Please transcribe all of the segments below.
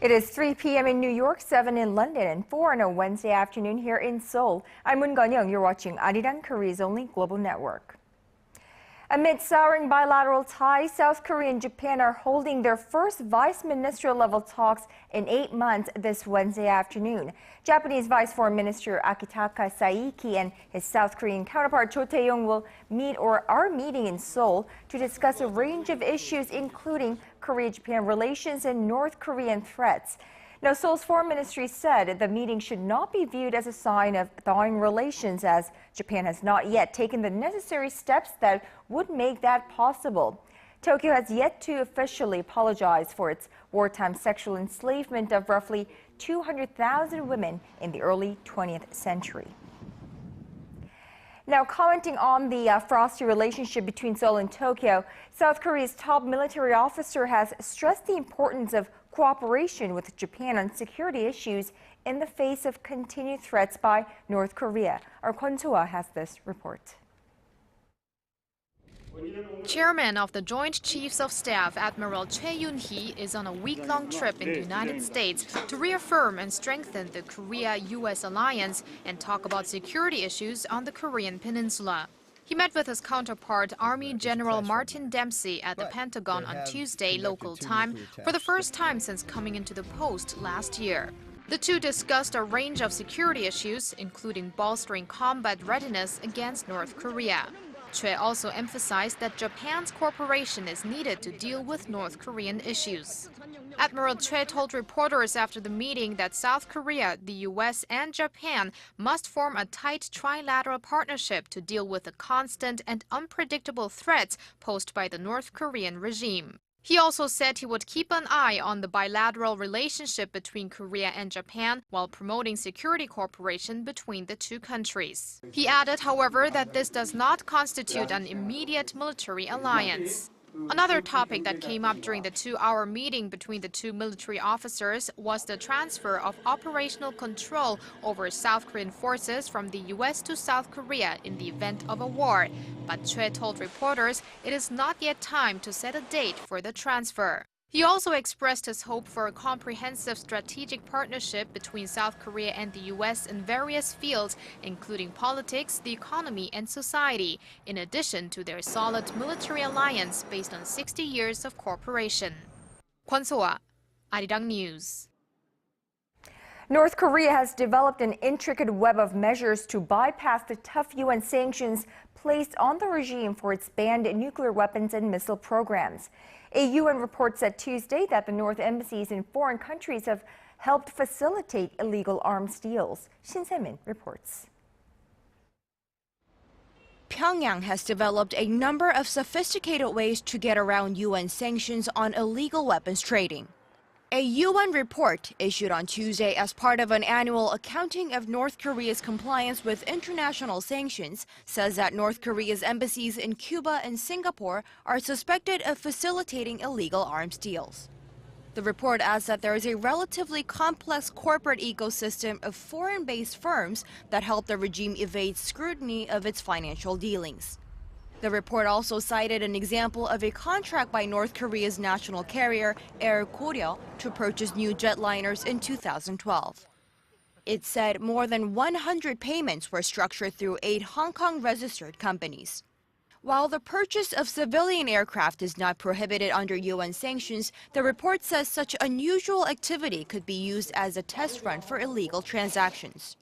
It is 3 p.m. in New York, 7 in London, and 4 on a Wednesday afternoon here in Seoul. I'm Moon Gun-young. You're watching Arirang, Korea's only global network. Amid souring bilateral ties, South Korea and Japan are holding their first vice-ministerial level talks in 8 months this Wednesday afternoon. Japanese Vice Foreign Minister Akitaka Saiki and his South Korean counterpart Cho Tae-yong will meet or are meeting in Seoul to discuss a range of issues, including Korea-Japan relations and North Korean threats. Now, Seoul's foreign ministry said the meeting should not be viewed as a sign of thawing relations, as Japan has not yet taken the necessary steps that would make that possible. Tokyo has yet to officially apologize for its wartime sexual enslavement of roughly 200,000 women in the early 20th century. Now, commenting on the frosty relationship between Seoul and Tokyo, South Korea's top military officer has stressed the importance of cooperation with Japan on security issues in the face of continued threats by North Korea. Our Kwon So-ah has this report. Chairman of the Joint Chiefs of Staff, Admiral Choi Yoon-hee, is on a week-long trip in the United States to reaffirm and strengthen the Korea-U.S. alliance and talk about security issues on the Korean peninsula. He met with his counterpart, Army General Martin Dempsey, at the Pentagon on Tuesday local time for the first time since coming into the post last year. The two discussed a range of security issues, including bolstering combat readiness against North Korea. Choi also emphasized that Japan's cooperation is needed to deal with North Korean issues. Admiral Choi told reporters after the meeting that South Korea, the U.S., and Japan must form a tight trilateral partnership to deal with the constant and unpredictable threats posed by the North Korean regime. He also said he would keep an eye on the bilateral relationship between Korea and Japan while promoting security cooperation between the two countries. He added, however, that this does not constitute an immediate military alliance. Another topic that came up during the 2-hour meeting between the two military officers was the transfer of operational control over South Korean forces from the U.S. to South Korea in the event of a war. But Choi told reporters it is not yet time to set a date for the transfer. He also expressed his hope for a comprehensive strategic partnership between South Korea and the U.S. in various fields, including politics, the economy, and society, in addition to their solid military alliance based on 60 years of cooperation. Kwon So-ah, Arirang News. North Korea has developed an intricate web of measures to bypass the tough UN sanctions placed on the regime for its banned nuclear weapons and missile programs. A UN report said Tuesday that the North embassies in foreign countries have helped facilitate illegal arms deals. Shin Se-min reports. Pyongyang has developed a number of sophisticated ways to get around UN sanctions on illegal weapons trading. A UN report issued on Tuesday as part of an annual accounting of North Korea's compliance with international sanctions says that North Korea's embassies in Cuba and Singapore are suspected of facilitating illegal arms deals. The report adds that there is a relatively complex corporate ecosystem of foreign-based firms that help the regime evade scrutiny of its financial dealings. The report also cited an example of a contract by North Korea's national carrier, Air Koryo, to purchase new jetliners in 2012. It said more than 100 payments were structured through 8 Hong Kong-registered companies. While the purchase of civilian aircraft is not prohibited under UN sanctions, the report says such unusual activity could be used as a test run for illegal transactions.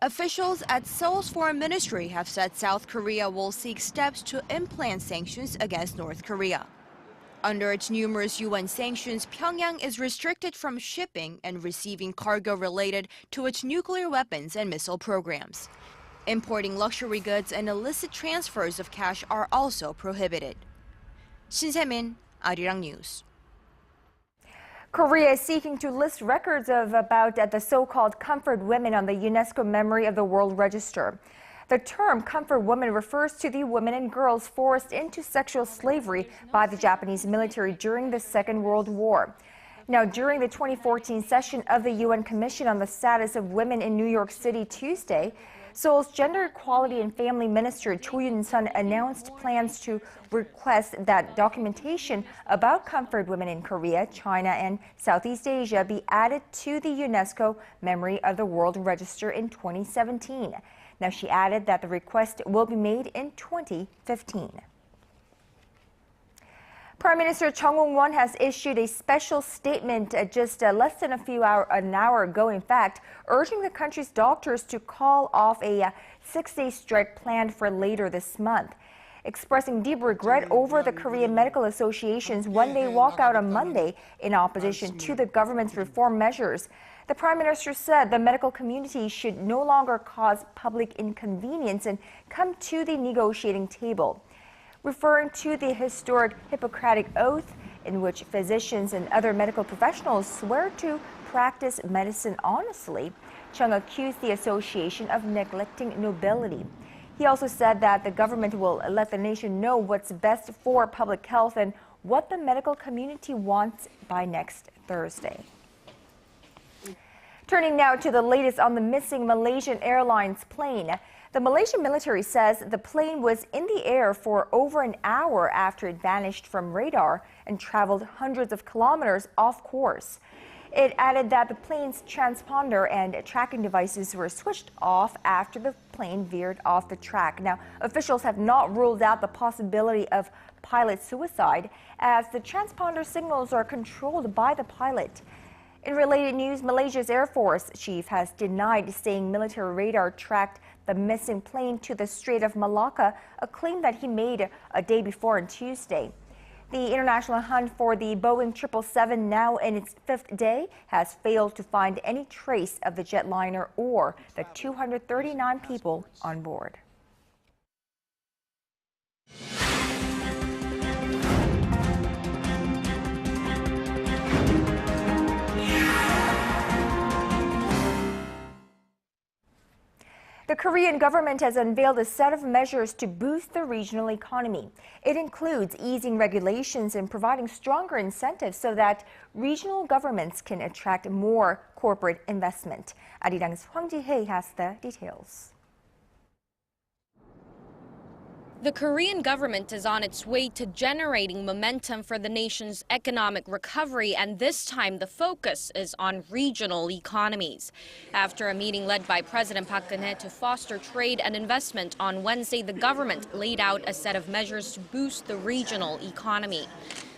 Officials at Seoul's foreign ministry have said South Korea will seek steps to implant sanctions against North Korea. Under its numerous UN sanctions, Pyongyang is restricted from shipping and receiving cargo related to its nuclear weapons and missile programs. Importing luxury goods and illicit transfers of cash are also prohibited. Shin Se-min, Arirang News. Korea is seeking to list records about the so-called comfort women on the UNESCO Memory of the World Register. The term comfort woman refers to the women and girls forced into sexual slavery by the Japanese military during the Second World War. Now, during the 2014 session of the UN Commission on the Status of Women in New York City Tuesday, Seoul's Gender Equality and Family Minister Cho Yun-sun announced plans to request that documentation about comfort women in Korea, China, and Southeast Asia be added to the UNESCO Memory of the World Register in 2017. Now, she added that the request will be made in 2015. Prime Minister Chung Hong-won has issued a special statement just less than an hour ago, in fact, urging the country's doctors to call off a 6-day strike planned for later this month. Expressing deep regret over the Korean Medical Association's one-day walkout on Monday in opposition to the government's reform measures, the Prime Minister said the medical community should no longer cause public inconvenience and come to the negotiating table. Referring to the historic Hippocratic Oath, in which physicians and other medical professionals swear to practice medicine honestly, Chung accused the association of neglecting nobility. He also said that the government will let the nation know what's best for public health and what the medical community wants by next Thursday. Turning now to the latest on the missing Malaysian Airlines plane. The Malaysian military says the plane was in the air for over an hour after it vanished from radar and traveled hundreds of kilometers off course. It added that the plane's transponder and tracking devices were switched off after the plane veered off the track. Now, officials have not ruled out the possibility of pilot suicide, as the transponder signals are controlled by the pilot. In related news, Malaysia's Air Force chief has denied saying military radar tracked the missing plane to the Strait of Malacca, a claim that he made a day before on Tuesday. The international hunt for the Boeing 777, now in its 5th day, has failed to find any trace of the jetliner or the 239 people on board. The Korean government has unveiled a set of measures to boost the regional economy. It includes easing regulations and providing stronger incentives so that regional governments can attract more corporate investment. Arirang's Hwang Ji-hye has the details. The Korean government is on its way to generating momentum for the nation's economic recovery, and this time the focus is on regional economies. After a meeting led by President Park Geun-hye to foster trade and investment on Wednesday, the government laid out a set of measures to boost the regional economy.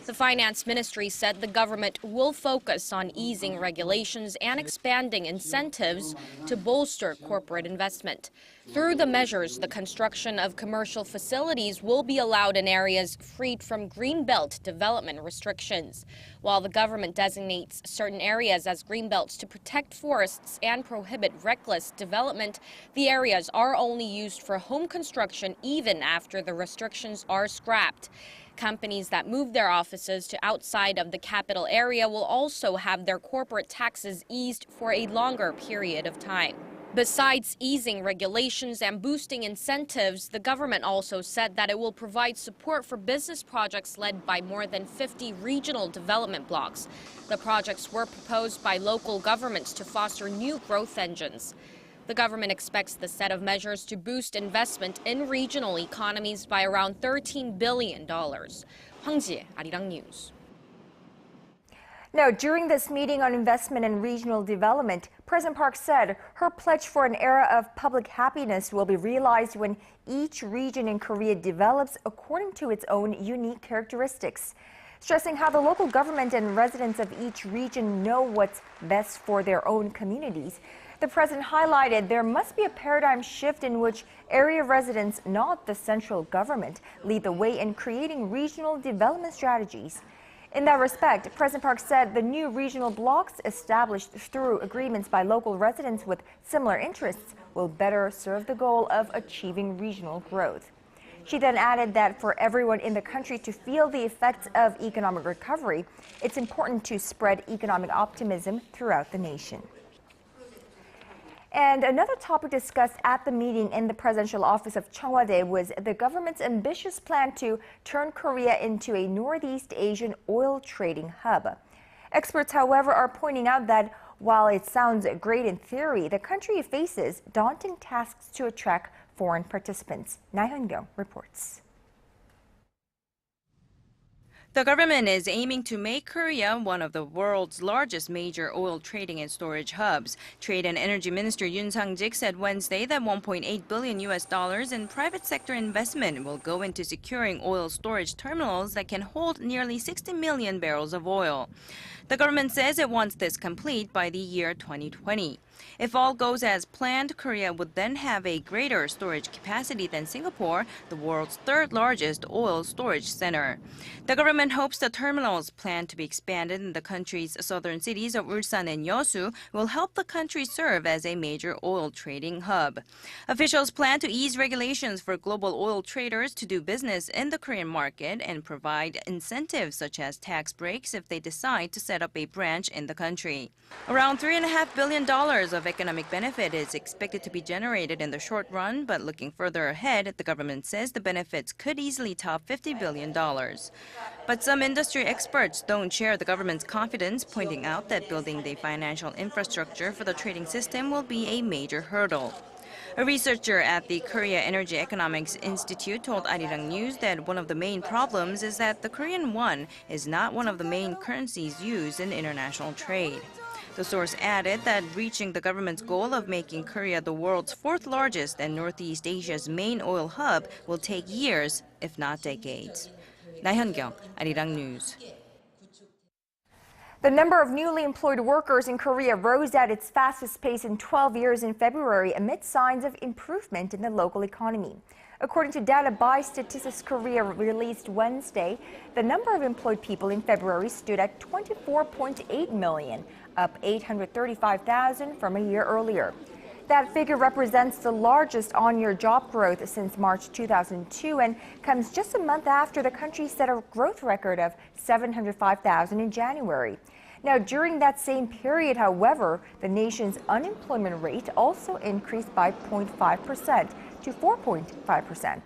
The finance ministry said the government will focus on easing regulations and expanding incentives to bolster corporate investment. Through the measures, the construction of commercial facilities will be allowed in areas freed from Greenbelt development restrictions. While the government designates certain areas as Greenbelts to protect forests and prohibit reckless development, the areas are only used for home construction even after the restrictions are scrapped. Companies that move their offices to outside of the capital area will also have their corporate taxes eased for a longer period of time. Besides easing regulations and boosting incentives, the government also said that it will provide support for business projects led by more than 50 regional development blocks. The projects were proposed by local governments to foster new growth engines. The government expects the set of measures to boost investment in regional economies by around $13 billion. Hwang Ji-hye, Arirang News. Now, during this meeting on investment and regional development, President Park said her pledge for an era of public happiness will be realized when each region in Korea develops according to its own unique characteristics. Stressing how the local government and residents of each region know what's best for their own communities, the president highlighted there must be a paradigm shift in which area residents, not the central government, lead the way in creating regional development strategies. In that respect, President Park said the new regional blocks established through agreements by local residents with similar interests will better serve the goal of achieving regional growth. She then added that for everyone in the country to feel the effects of economic recovery, it's important to spread economic optimism throughout the nation. And another topic discussed at the meeting in the presidential office of Cheongwade was the government's ambitious plan to turn Korea into a Northeast Asian oil trading hub. Experts, however, are pointing out that while it sounds great in theory, the country faces daunting tasks to attract foreign participants. Na Hyun-kyung reports. The government is aiming to make Korea one of the world's largest major oil trading and storage hubs. Trade and Energy Minister Yoon Sang-jik said Wednesday that $1.8 billion in private sector investment will go into securing oil storage terminals that can hold nearly 60 million barrels of oil. The government says it wants this complete by the year 2020. If all goes as planned, Korea would then have a greater storage capacity than Singapore, the world's third largest oil storage center. The government hopes the terminals planned to be expanded in the country's southern cities of Ulsan and Yeosu will help the country serve as a major oil trading hub. Officials plan to ease regulations for global oil traders to do business in the Korean market and provide incentives such as tax breaks if they decide to set up a branch in the country. Around $3.5 billion of economic benefit is expected to be generated in the short run, but looking further ahead, the government says the benefits could easily top $50 billion. But some industry experts don't share the government's confidence, pointing out that building the financial infrastructure for the trading system will be a major hurdle. A researcher at the Korea Energy Economics Institute told Arirang News that one of the main problems is that the Korean won is not one of the main currencies used in international trade. The source added that reaching the government's goal of making Korea the world's fourth largest and Northeast Asia's main oil hub will take years, if not decades. Na Hyun-kyung, Arirang News. The number of newly employed workers in Korea rose at its fastest pace in 12 years in February amid signs of improvement in the local economy. According to data by Statistics Korea released Wednesday, the number of employed people in February stood at 24.8 million, up 835,000 from a year earlier. That figure represents the largest on-year job growth since March 2002 and comes just a month after the country set a growth record of 705,000 in January. Now, during that same period, however, the nation's unemployment rate also increased by 0.5% to 4.5%.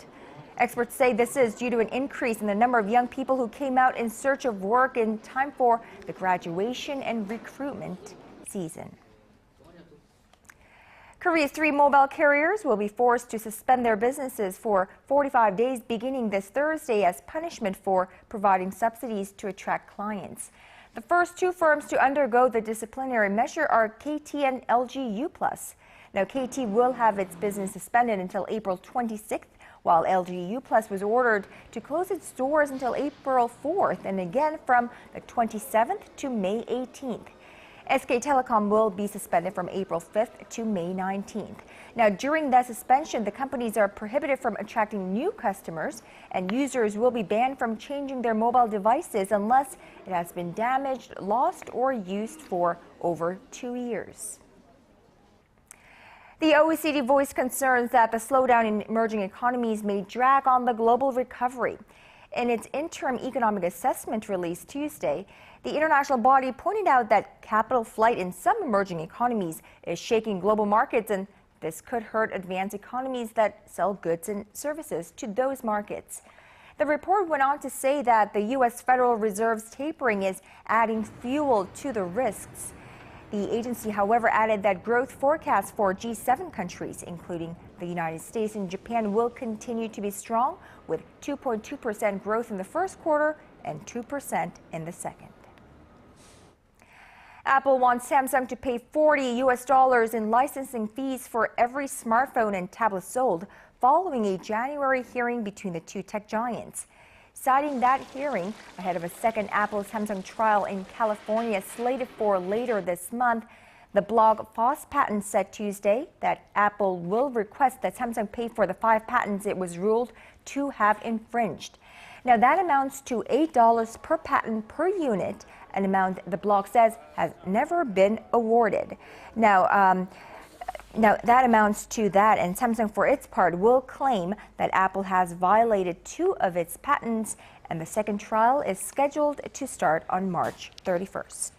Experts say this is due to an increase in the number of young people who came out in search of work in time for the graduation and recruitment season. Korea's 3 mobile carriers will be forced to suspend their businesses for 45 days beginning this Thursday as punishment for providing subsidies to attract clients. The first 2 firms to undergo the disciplinary measure are KT and LG U+. Now, KT will have its business suspended until April 26th, while LG U+ was ordered to close its doors until April 4th and again from the 27th to May 18th. SK Telecom will be suspended from April 5th to May 19th. Now, during that suspension, the companies are prohibited from attracting new customers, and users will be banned from changing their mobile devices unless it has been damaged, lost, or used for over 2 years. The OECD voiced concerns that the slowdown in emerging economies may drag on the global recovery. In its interim economic assessment released Tuesday, the international body pointed out that capital flight in some emerging economies is shaking global markets, and this could hurt advanced economies that sell goods and services to those markets. The report went on to say that the U.S. Federal Reserve's tapering is adding fuel to the risks. The agency, however, added that growth forecasts for G7 countries, including the United States and Japan, will continue to be strong, with 2.2% growth in the first quarter and 2% in the second. Apple wants Samsung to pay $40 in licensing fees for every smartphone and tablet sold following a January hearing between the 2 tech giants. Citing that hearing ahead of a second Apple-Samsung trial in California slated for later this month, the blog Foss Patents said Tuesday that Apple will request that Samsung pay for the 5 patents it was ruled to have infringed. Now, that amounts to $8 per patent per unit, an amount the blog says has never been awarded. Now, that amounts to that, and Samsung, for its part, will claim that Apple has violated 2 of its patents, and the second trial is scheduled to start on March 31st.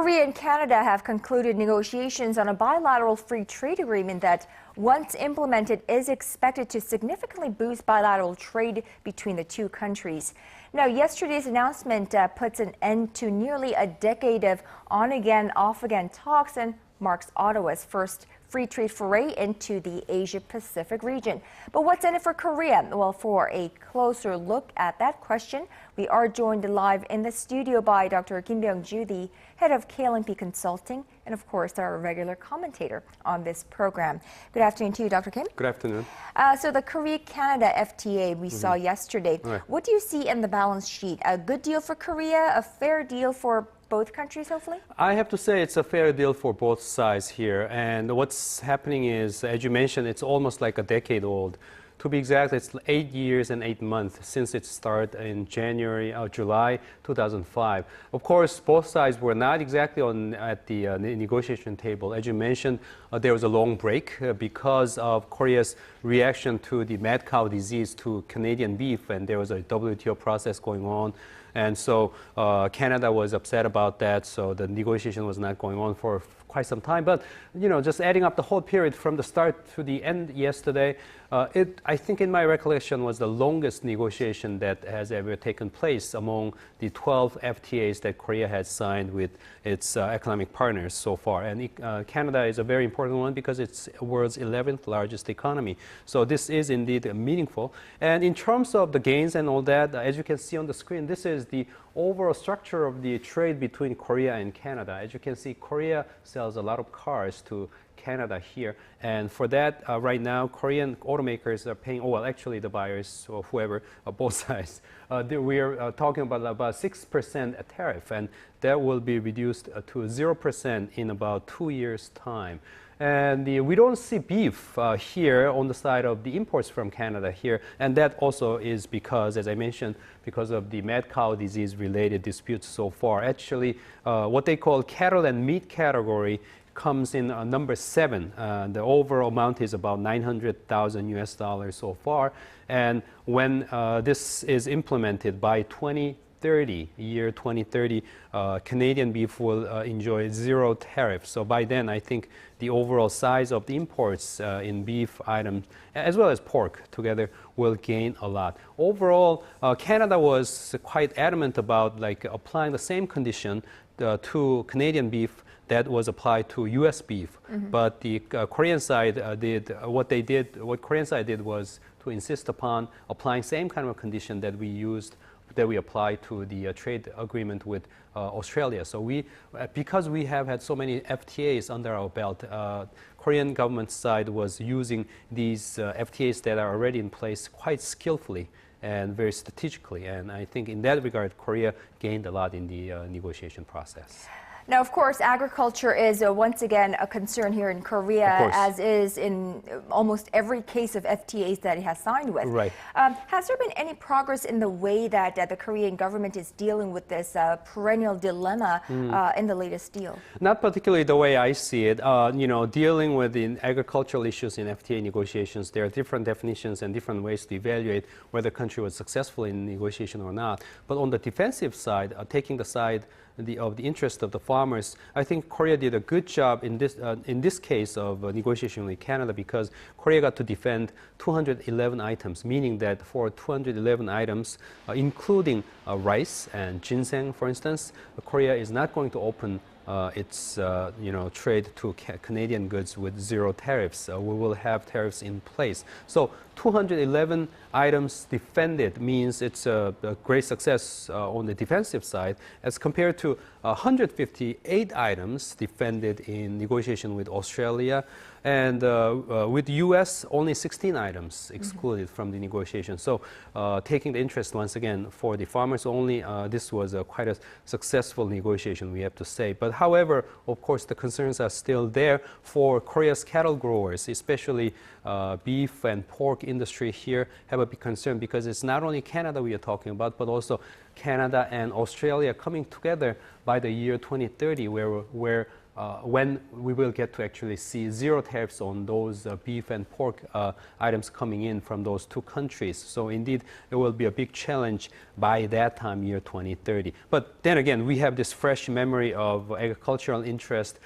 Korea and Canada have concluded negotiations on a bilateral free trade agreement that, once implemented, is expected to significantly boost bilateral trade between the two countries. Now, yesterday's announcement puts an end to nearly a decade of on-again, off-again talks and marks Ottawa's first free trade foray into the Asia-Pacific region. But what's in it for Korea? Well, for a closer look at that question, we are joined live in the studio by Dr. Kim Byung-ju, the head of KLMP Consulting, and of course our regular commentator on this program. Good afternoon to you, Dr. Kim. Good afternoon. So the Korea-Canada FTA we saw yesterday. Right. What do you see in the balance sheet? A good deal for Korea, a fair deal for both countries, hopefully? I have to say it's a fair deal for both sides here. And what's happening is, as you mentioned, it's almost like a decade old. To be exact, it's 8 years and 8 months since it started in July 2005. Of course, both sides were not exactly at the negotiation table. As you mentioned, there was a long break because of Korea's reaction to the mad cow disease to Canadian beef, and there was a WTO process going on. And so Canada was upset about that, so the negotiation was not going on for quite some time. But, you know, just adding up the whole period from the start to the end yesterday, I think in my recollection was the longest negotiation that has ever taken place among the 12 FTAs that Korea has signed with its economic partners so far. And Canada is a very important one because it's the world's 11th largest economy. So this is indeed meaningful. And in terms of the gains and all that, as you can see on the screen, this is the overall structure of the trade between Korea and Canada. As you can see, Korea sells a lot of cars to Canada here, and for that, right now, Korean automakers are paying, actually the buyers or whoever, both sides, we are talking about 6% tariff, and that will be reduced to 0% in about 2 years' time. And we don't see beef here on the side of the imports from Canada here, and that also is because, as I mentioned, because of the mad cow disease related disputes so far. Actually, what they call cattle and meat category comes in number 7. The overall amount is about $900,000 so far. And when this is implemented by 2030, Canadian beef will enjoy 0 tariff. So by then, I think the overall size of the imports in beef items, as well as pork together, will gain a lot. Overall, Canada was quite adamant about applying the same condition to Canadian beef that was applied to U.S. beef. But the Korean side what Korean side did was to insist upon applying same kind of condition that we applied to the trade agreement with Australia. So because we have had so many FTAs under our belt, Korean government side was using these FTAs that are already in place quite skillfully and very strategically. And I think in that regard, Korea gained a lot in the negotiation process. Now, of course, agriculture is once again a concern here in Korea, as is in almost every case of FTAs that it has signed with. Right. Has there been any progress in the way that the Korean government is dealing with this perennial dilemma in the latest deal? Not particularly the way I see it. Dealing with the agricultural issues in FTA negotiations, there are different definitions and different ways to evaluate whether a country was successful in negotiation or not. But on the defensive side, taking the side of the interest of the farmers, I think Korea did a good job in this case of negotiation with Canada, because Korea got to defend 211 items, meaning that for 211 items, including rice and ginseng, for instance, Korea is not going to open its trade to Canadian goods with 0 tariffs. We will have tariffs in place. So 211 items defended means it's a great success on the defensive side, as compared to 158 items defended in negotiation with Australia, and with the U.S. only 16 items excluded from the negotiation. So taking the interest once again for the farmers only, this was quite a successful negotiation, we have to say. But however, of course, the concerns are still there for Korea's cattle growers, especially beef and pork industry here have a big concern, because it's not only Canada we are talking about, but also Canada and Australia coming together by the year 2030, where when we will get to actually see zero tariffs on those beef and pork items coming in from those two countries. So indeed, it will be a big challenge by that time, year 2030. But then again, we have this fresh memory of agricultural interest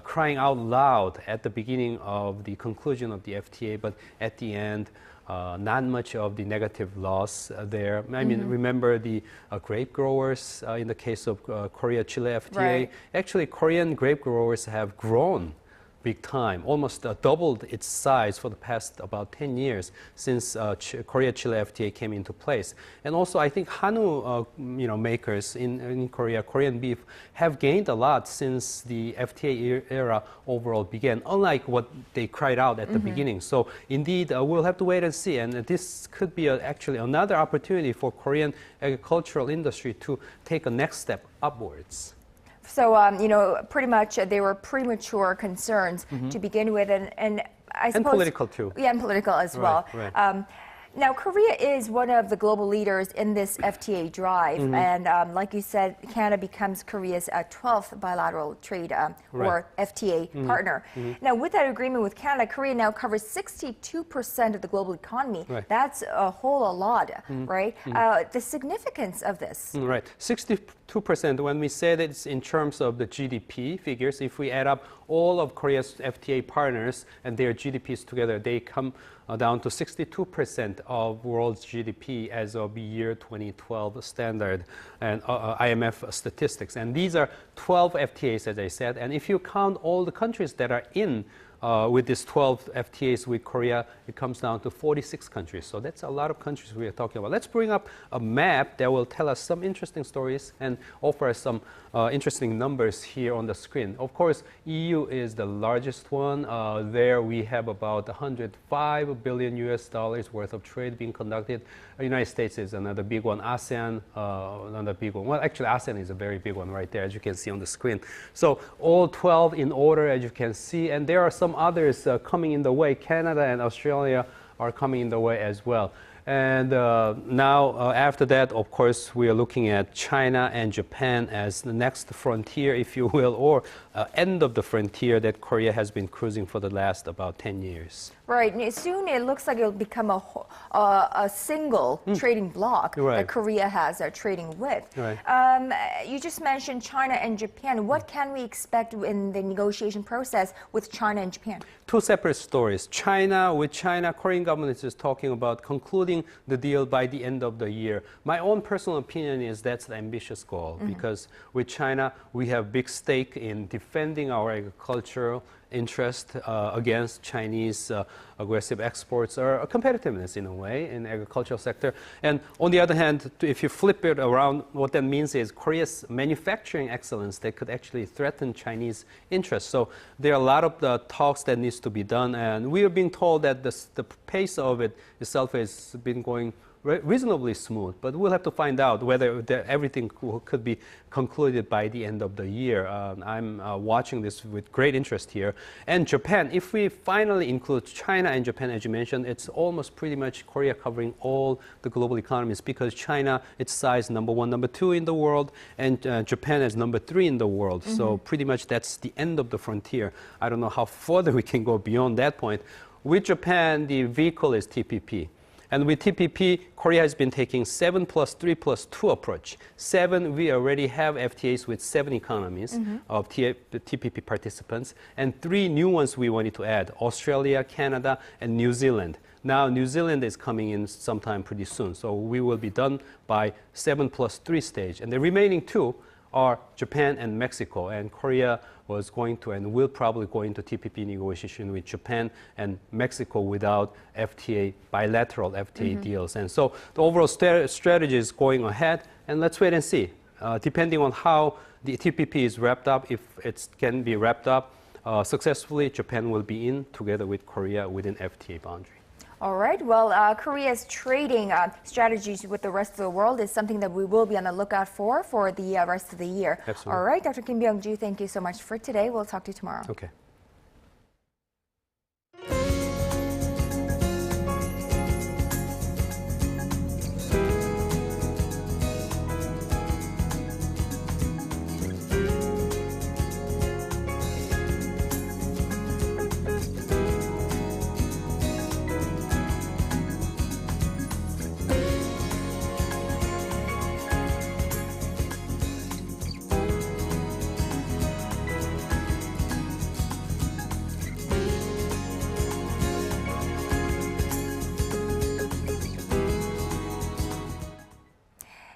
crying out loud at the beginning of the conclusion of the FTA, but at the end, not much of the negative loss there. I mean, remember the grape growers in the case of Korea-Chile FTA. Right. Actually, Korean grape growers have grown big time, almost doubled its size for the past about 10 years since Korea-Chile FTA came into place. And also, I think Hanu makers in Korea, Korean beef, have gained a lot since the FTA era overall began, unlike what they cried out at the beginning. So indeed, we'll have to wait and see. And this could be actually another opportunity for Korean agricultural industry to take a next step upwards. So, pretty much they were premature concerns to begin with, and I suppose... And political too. Yeah, and political as well. Right. Now, Korea is one of the global leaders in this FTA drive, and like you said, Canada becomes Korea's 12th bilateral trade or FTA partner. Now, with that agreement with Canada, Korea now covers 62% of the global economy. Right. That's a whole lot, right? The significance of this. Right, 62%. When we say that it's in terms of the GDP figures, if we add up all of Korea's FTA partners and their GDPs together, they come down to 62% of world's GDP as of year 2012 standard and IMF statistics. And these are 12 FTAs, as I said. And if you count all the countries that are in with these 12 FTAs with Korea, it comes down to 46 countries. So that's a lot of countries we are talking about. Let's bring up a map that will tell us some interesting stories and offer us some interesting numbers here on the screen. Of course, EU is the largest one. There we have about 105 billion US dollars worth of trade being conducted. The United States is another big one. ASEAN, another big one. Well, actually, ASEAN is a very big one right there, as you can see on the screen. So all 12 in order, as you can see. And there are some others coming in the way. Canada and Australia are coming in the way as well. And now, after that, of course, we are looking at China and Japan as the next frontier, if you will, or end of the frontier that Korea has been cruising for the last about 10 years. Right. And soon it looks like it'll become a single trading bloc that Korea has trading with. Right. You just mentioned China and Japan. What can we expect in the negotiation process with China and Japan? Two separate stories. With China, Korean government is talking about concluding the deal by the end of the year. My own personal opinion is that's an ambitious goal because with China, we have big stake in defending our agricultural interest against Chinese aggressive exports or competitiveness in a way in the agricultural sector. And on the other hand, if you flip it around, what that means is Korea's manufacturing excellence that could actually threaten Chinese interests. So there are a lot of the talks that needs to be done, and we are being told that the pace of it itself has been going reasonably smooth, but we'll have to find out whether everything could be concluded by the end of the year. I'm watching this with great interest here. And Japan, if we finally include China and Japan, as you mentioned, it's almost pretty much Korea covering all the global economies because China, its size number 1, number 2 in the world, and Japan is number 3 in the world. So pretty much that's the end of the frontier. I don't know how further we can go beyond that point. With Japan, the vehicle is TPP. And with TPP, Korea has been taking 7 + 3 + 2 approach. 7, we already have FTAs with 7 economies of TPP participants, and 3 new ones we wanted to add, Australia, Canada, and New Zealand. Now, New Zealand is coming in sometime pretty soon, so we will be done by 7 + 3 stage. And the remaining 2 are Japan and Mexico, and Korea was going to and will probably go into TPP negotiation with Japan and Mexico without bilateral FTA deals. And so the overall strategy is going ahead, and let's wait and see. Depending on how the TPP is wrapped up, if it can be wrapped up successfully, Japan will be in together with Korea within FTA boundary. All right. Well, Korea's trading strategies with the rest of the world is something that we will be on the lookout for the rest of the year. Absolutely. All right, Dr. Kim Byung-ju, thank you so much for today. We'll talk to you tomorrow. Okay.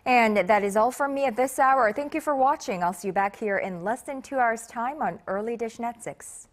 And that is all from me at this hour. Thank you for watching. I'll see you back here in less than 2 hours' time on Early Edition at 6.